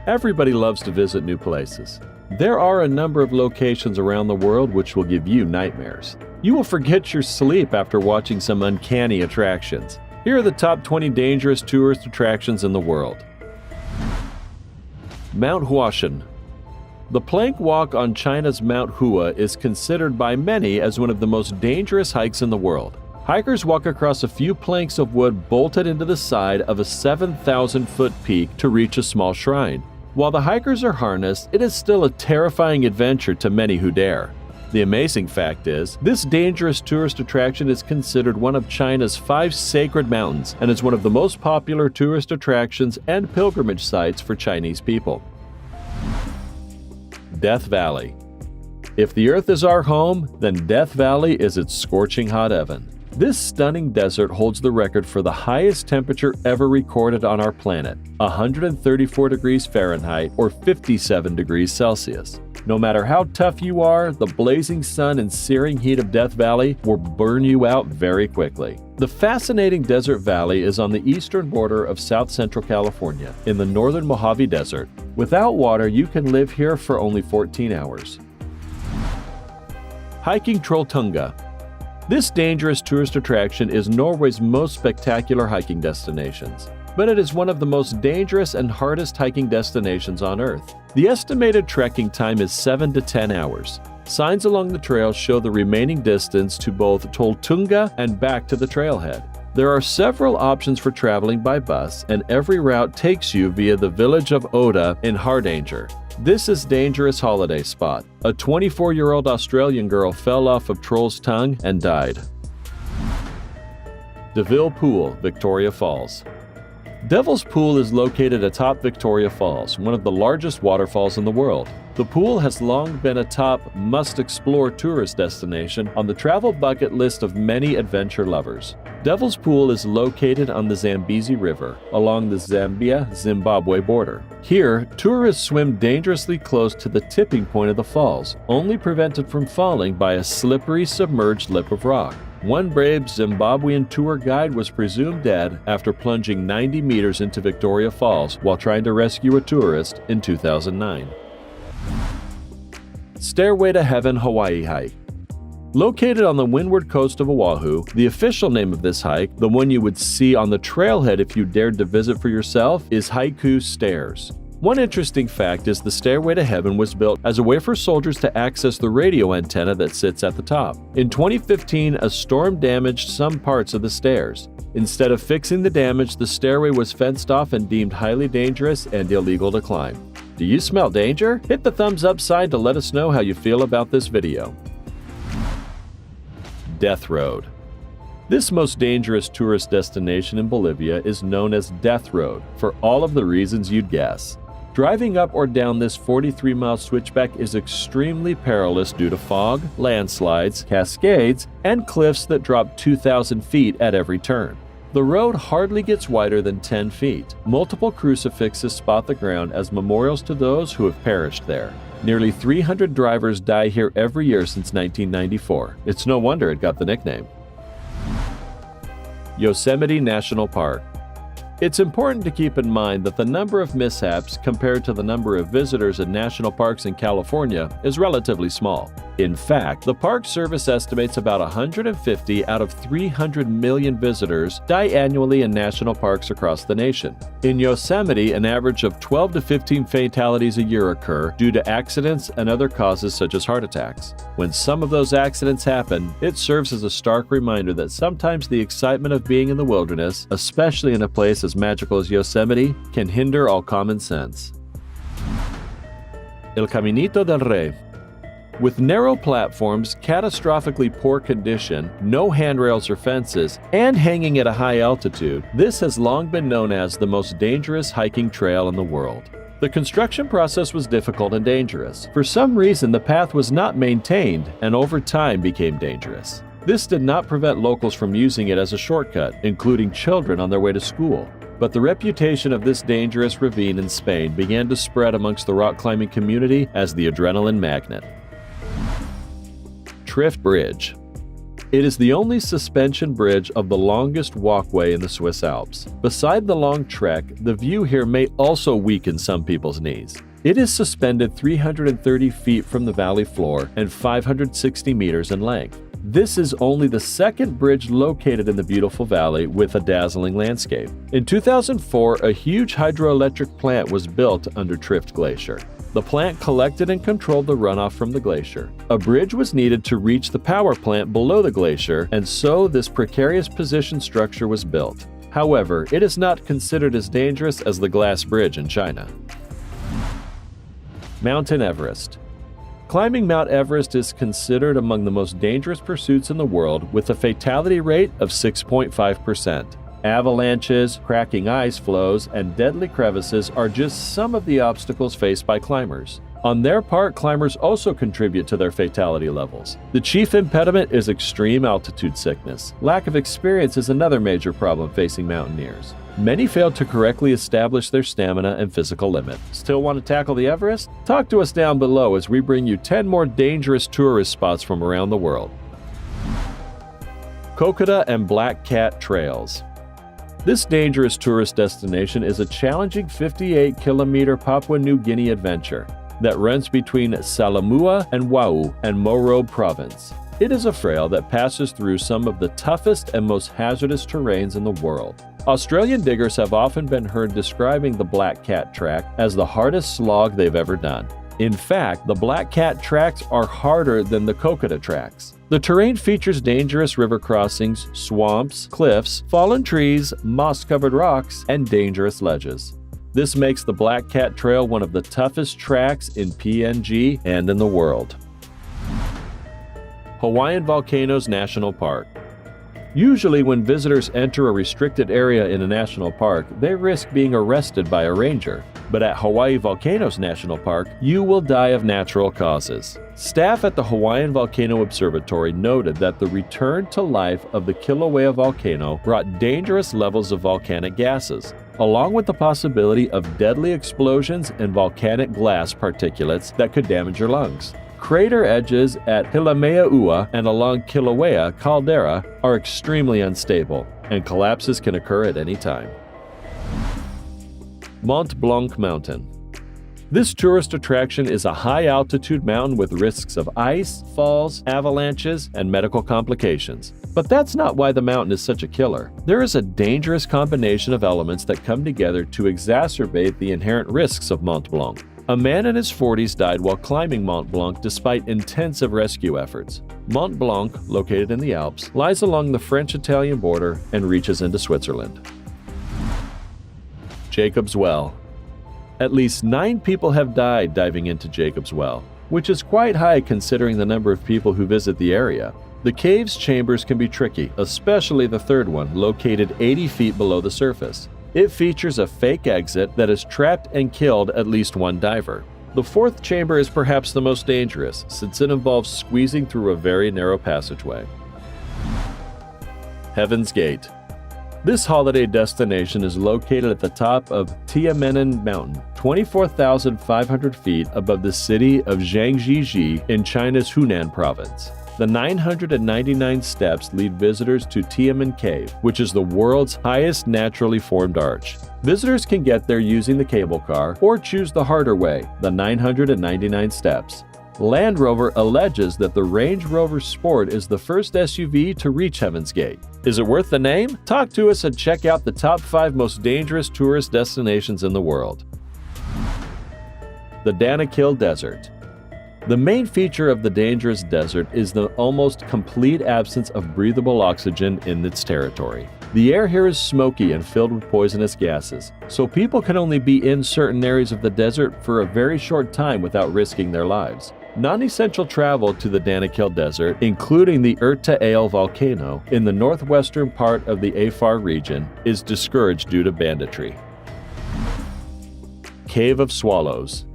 Everybody loves to visit new places. There are a number of locations around the world which will give you nightmares. You will forget your sleep after watching some uncanny attractions. Here are the top 20 dangerous tourist attractions in the world. Mount Huashan. The plank walk on China's Mount Hua is considered by many as one of the most dangerous hikes in the world. Hikers walk across a few planks of wood bolted into the side of a 7,000-foot peak to reach a small shrine. While the hikers are harnessed, it is still a terrifying adventure to many who dare. The amazing fact is, this dangerous tourist attraction is considered one of China's 5 sacred mountains and is one of the most popular tourist attractions and pilgrimage sites for Chinese people. Death Valley. If the Earth is our home, then Death Valley is its scorching hot oven. This stunning desert holds the record for the highest temperature ever recorded on our planet, 134 degrees Fahrenheit or 57 degrees Celsius. No matter how tough you are, the blazing sun and searing heat of Death Valley will burn you out very quickly. The fascinating desert valley is on the eastern border of south-central California, in the northern Mojave Desert. Without water, you can live here for only 14 hours. Hiking Trolltunga. This dangerous tourist attraction is Norway's most spectacular hiking destinations, but it is one of the most dangerous and hardest hiking destinations on Earth. The estimated trekking time is 7 to 10 hours. Signs along the trail show the remaining distance to both Trolltunga and back to the trailhead. There are several options for traveling by bus, and every route takes you via the village of Oda in Hardanger. This is a dangerous holiday spot. A 24-year-old Australian girl fell off of Troll's Tongue and died. Deville Pool, Victoria Falls. Devil's Pool is located atop Victoria Falls, one of the largest waterfalls in the world. The pool has long been a top must-explore tourist destination on the travel bucket list of many adventure lovers. Devil's Pool is located on the Zambezi River, along the Zambia-Zimbabwe border. Here, tourists swim dangerously close to the tipping point of the falls, only prevented from falling by a slippery submerged lip of rock. One brave Zimbabwean tour guide was presumed dead after plunging 90 meters into Victoria Falls while trying to rescue a tourist in 2009. Stairway to Heaven Hawaii Hike. Located on the windward coast of Oahu, the official name of this hike, the one you would see on the trailhead if you dared to visit for yourself, is Haiku Stairs. One interesting fact is the Stairway to Heaven was built as a way for soldiers to access the radio antenna that sits at the top. In 2015, a storm damaged some parts of the stairs. Instead of fixing the damage, the stairway was fenced off and deemed highly dangerous and illegal to climb. Do you smell danger? Hit the thumbs up sign to let us know how you feel about this video. Death Road. This most dangerous tourist destination in Bolivia is known as Death Road for all of the reasons you'd guess. Driving up or down this 43-mile switchback is extremely perilous due to fog, landslides, cascades, and cliffs that drop 2,000 feet at every turn. The road hardly gets wider than 10 feet. Multiple crucifixes spot the ground as memorials to those who have perished there. Nearly 300 drivers die here every year since 1994. It's no wonder it got the nickname. Yosemite National Park. It's important to keep in mind that the number of mishaps compared to the number of visitors in national parks in California is relatively small. In fact, the Park Service estimates about 150 out of 300 million visitors die annually in national parks across the nation. In Yosemite, an average of 12 to 15 fatalities a year occur due to accidents and other causes such as heart attacks. When some of those accidents happen, it serves as a stark reminder that sometimes the excitement of being in the wilderness, especially in a place as magical as Yosemite, can hinder all common sense. El Caminito del Rey. With narrow platforms, catastrophically poor condition, no handrails or fences, and hanging at a high altitude, this has long been known as the most dangerous hiking trail in the world. The construction process was difficult and dangerous. For some reason, the path was not maintained and over time became dangerous. This did not prevent locals from using it as a shortcut, including children on their way to school. But the reputation of this dangerous ravine in Spain began to spread amongst the rock climbing community as the adrenaline magnet. Trift Bridge. It is the only suspension bridge of the longest walkway in the Swiss Alps. Beside the long trek, the view here may also weaken some people's knees. It is suspended 330 feet from the valley floor and 560 meters in length. This is only the second bridge located in the beautiful valley with a dazzling landscape. In 2004, a huge hydroelectric plant was built under Trift Glacier. The plant collected and controlled the runoff from the glacier. A bridge was needed to reach the power plant below the glacier, and so this precarious position structure was built. However, it is not considered as dangerous as the glass bridge in China. Mountain Everest. Climbing Mount Everest is considered among the most dangerous pursuits in the world, with a fatality rate of 6.5%. Avalanches, cracking ice floes, and deadly crevices are just some of the obstacles faced by climbers. On their part, climbers also contribute to their fatality levels. The chief impediment is extreme altitude sickness. Lack of experience is another major problem facing mountaineers. Many fail to correctly establish their stamina and physical limit. Still want to tackle the Everest? Talk to us down below as we bring you 10 more dangerous tourist spots from around the world. Kokoda and Black Cat Trails. This dangerous tourist destination is a challenging 58-kilometer Papua New Guinea adventure that runs between Salamua and Wau and Morobe Province. It is a trail that passes through some of the toughest and most hazardous terrains in the world. Australian diggers have often been heard describing the Black Cat Track as the hardest slog they've ever done. In fact, the Black Cat tracks are harder than the Kokoda tracks. The terrain features dangerous river crossings, swamps, cliffs, fallen trees, moss-covered rocks, and dangerous ledges. This makes the Black Cat Trail one of the toughest tracks in PNG and in the world. Hawaiian Volcanoes National Park. Usually when visitors enter a restricted area in a national park, they risk being arrested by a ranger. But at Hawaii Volcanoes National Park, you will die of natural causes. Staff at the Hawaiian Volcano Observatory noted that the return to life of the Kilauea volcano brought dangerous levels of volcanic gases, along with the possibility of deadly explosions and volcanic glass particulates that could damage your lungs. Crater edges at Hilameaua and along Kilauea caldera are extremely unstable, and collapses can occur at any time. Mont Blanc Mountain. This tourist attraction is a high-altitude mountain with risks of ice, falls, avalanches, and medical complications. But that's not why the mountain is such a killer. There is a dangerous combination of elements that come together to exacerbate the inherent risks of Mont Blanc. A man in his 40s died while climbing Mont Blanc despite intensive rescue efforts. Mont Blanc, located in the Alps, lies along the French-Italian border and reaches into Switzerland. Jacob's Well. At least 9 people have died diving into Jacob's Well, which is quite high considering the number of people who visit the area. The cave's chambers can be tricky, especially the third one, located 80 feet below the surface. It features a fake exit that has trapped and killed at least one diver. The fourth chamber is perhaps the most dangerous, since it involves squeezing through a very narrow passageway. Heaven's Gate. This holiday destination is located at the top of Tianmen Mountain, 24,500 feet above the city of Zhangjiajie in China's Hunan province. The 999 steps lead visitors to Tianmen Cave, which is the world's highest naturally formed arch. Visitors can get there using the cable car or choose the harder way, the 999 steps. Land Rover alleges that the Range Rover Sport is the first SUV to reach Heaven's Gate. Is it worth the name? Talk to us and check out the top 5 most dangerous tourist destinations in the world. The Danakil Desert. The main feature of the dangerous desert is the almost complete absence of breathable oxygen in its territory. The air here is smoky and filled with poisonous gases, so people can only be in certain areas of the desert for a very short time without risking their lives. Non-essential travel to the Danakil Desert, including the Erta Ale volcano in the northwestern part of the Afar region, is discouraged due to banditry. Cave of Swallows.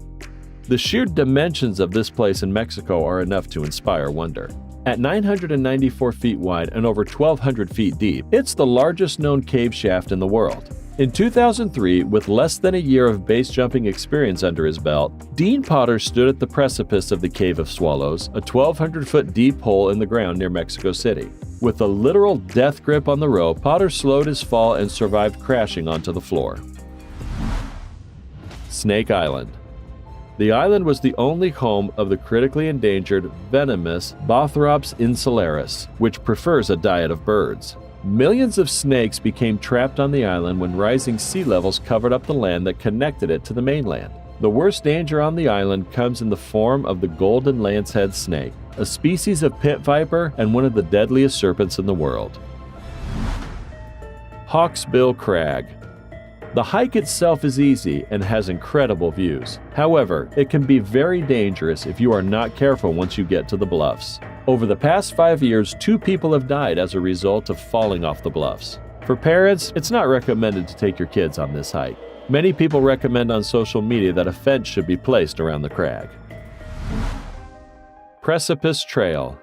The sheer dimensions of this place in Mexico are enough to inspire wonder. At 994 feet wide and over 1,200 feet deep, it's the largest known cave shaft in the world. In 2003, with less than a year of base jumping experience under his belt, Dean Potter stood at the precipice of the Cave of Swallows, a 1,200-foot deep hole in the ground near Mexico City. With a literal death grip on the rope, Potter slowed his fall and survived crashing onto the floor. Snake Island. The island was the only home of the critically endangered venomous Bothrops insularis, which prefers a diet of birds. Millions of snakes became trapped on the island when rising sea levels covered up the land that connected it to the mainland. The worst danger on the island comes in the form of the golden lancehead snake, a species of pit viper and one of the deadliest serpents in the world. Hawksbill Crag. The hike itself is easy and has incredible views. However, it can be very dangerous if you are not careful once you get to the bluffs. Over the past 5 years, 2 people have died as a result of falling off the bluffs. For parents, it's not recommended to take your kids on this hike. Many people recommend on social media that a fence should be placed around the crag. Precipice Trail.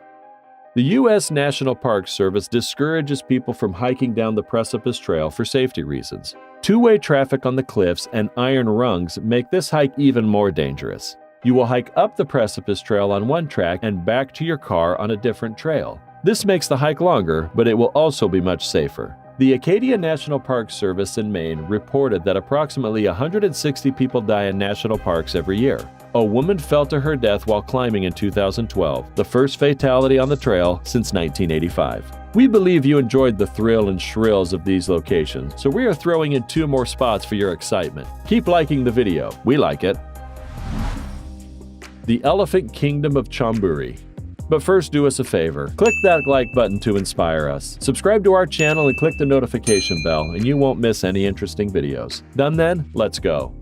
The U.S. National Park Service discourages people from hiking down the Precipice Trail for safety reasons. Two-way traffic on the cliffs and iron rungs make this hike even more dangerous. You will hike up the Precipice Trail on one track and back to your car on a different trail. This makes the hike longer, but it will also be much safer. The Acadia National Park Service in Maine reported that approximately 160 people die in national parks every year. A woman fell to her death while climbing in 2012, the first fatality on the trail since 1985. We believe you enjoyed the thrill and shrills of these locations, so we are throwing in 2 more spots for your excitement. Keep liking the video. We like it. The Elephant Kingdom of Chonburi. But first, do us a favor. Click that like button to inspire us. Subscribe to our channel and click the notification bell, and you won't miss any interesting videos. Done then? Let's go.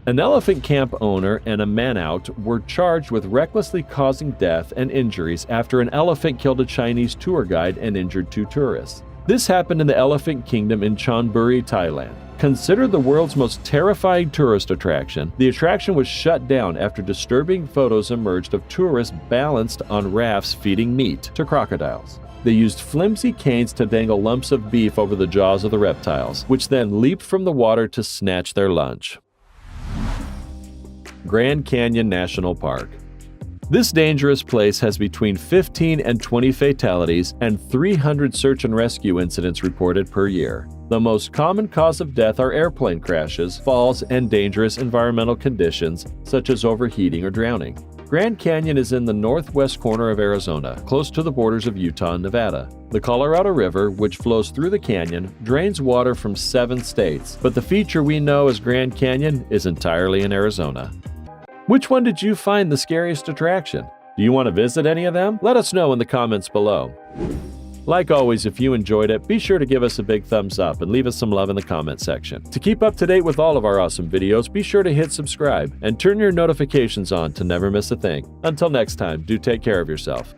An elephant camp owner and a Manout were charged with recklessly causing death and injuries after an elephant killed a Chinese tour guide and injured 2 tourists. This happened in the Elephant Kingdom in Chonburi, Thailand. Considered the world's most terrifying tourist attraction, the attraction was shut down after disturbing photos emerged of tourists balanced on rafts feeding meat to crocodiles. They used flimsy canes to dangle lumps of beef over the jaws of the reptiles, which then leaped from the water to snatch their lunch. Grand Canyon National Park. This dangerous place has between 15 and 20 fatalities and 300 search and rescue incidents reported per year. The most common cause of death are airplane crashes, falls, and dangerous environmental conditions such as overheating or drowning. Grand Canyon is in the northwest corner of Arizona, close to the borders of Utah and Nevada. The Colorado River, which flows through the canyon, drains water from 7 states, but the feature we know as Grand Canyon is entirely in Arizona. Which one did you find the scariest attraction? Do you want to visit any of them? Let us know in the comments below. Like always, if you enjoyed it, be sure to give us a big thumbs up and leave us some love in the comment section. To keep up to date with all of our awesome videos, be sure to hit subscribe and turn your notifications on to never miss a thing. Until next time, do take care of yourself.